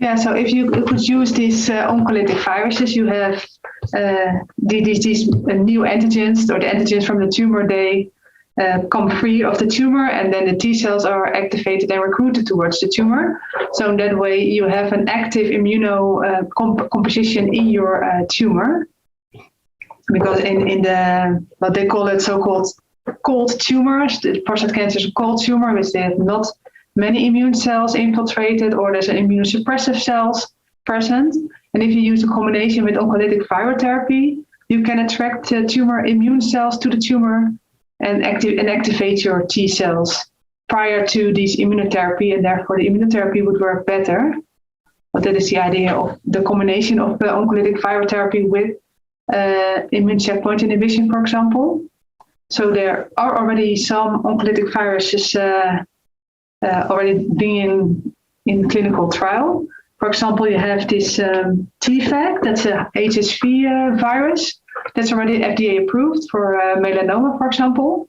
Yeah, so if you could use these oncolytic viruses, you have these new antigens, or the antigens from the tumor, they come free of the tumor, and then the T cells are activated and recruited towards the tumor. So in that way, you have an active composition in your tumor. Because in the, what they call it, so-called cold tumors, the prostate cancer is a cold tumor, which they have not many immune cells infiltrated, or there's an immunosuppressive cells present. And if you use a combination with oncolytic virotherapy, you can attract tumor immune cells to the tumor and activate your T cells prior to this immunotherapy, and therefore the immunotherapy would work better. But that is the idea of the combination of the oncolytic virotherapy with immune checkpoint inhibition, for example. So there are already some oncolytic viruses already being in clinical trial. For example, you have this TVEC, that's a HSV virus, that's already FDA approved for melanoma, for example.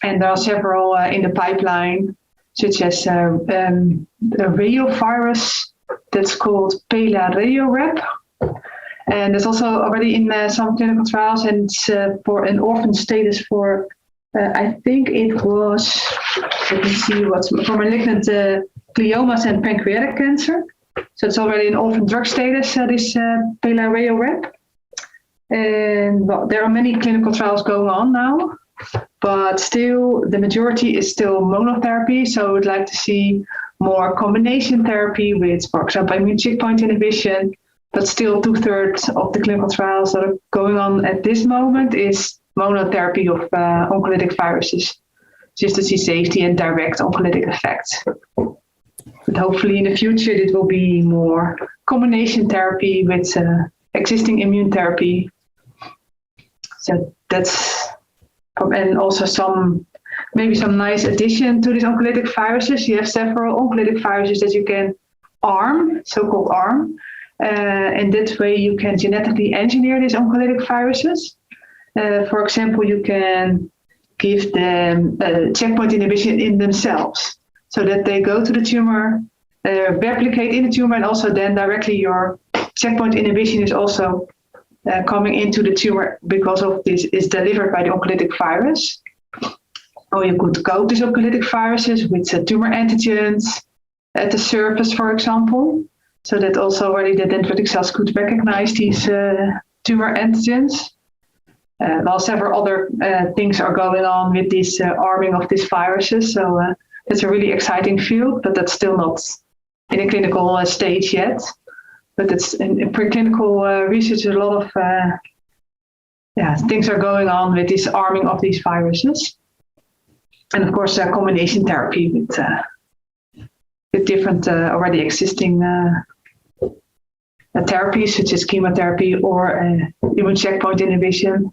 And there are several in the pipeline, such as the reovirus, that's called Pelareorep. And it's also already in some clinical trials, and it's for an orphan status for, I think it was, let me see, what's for malignant gliomas and pancreatic cancer. So it's already an orphan drug status, this Pelareorep. And well, there are many clinical trials going on now, but still the majority is still monotherapy. So I would like to see more combination therapy with, for example, immune checkpoint inhibition. But still 2/3 of the clinical trials that are going on at this moment is monotherapy of oncolytic viruses, just to see safety and direct oncolytic effects. But hopefully in the future it will be more combination therapy with existing immune therapy. So that's, and also maybe some nice addition to these oncolytic viruses. You have several oncolytic viruses that you can arm, so-called arm. And that way you can genetically engineer these oncolytic viruses. For example, you can give them checkpoint inhibition in themselves, so that they go to the tumor, replicate in the tumor, and also then directly your checkpoint inhibition is also coming into the tumor because of this is delivered by the oncolytic virus. Or you could coat these oncolytic viruses with tumor antigens at the surface, for example. So that also already the dendritic cells could recognize these tumor antigens. While several other things are going on with this arming of these viruses. So it's a really exciting field, but that's still not in a clinical stage yet. But it's in preclinical research, a lot of things are going on with this arming of these viruses. And of course, combination therapy with different already existing therapies such as chemotherapy or immune checkpoint inhibition.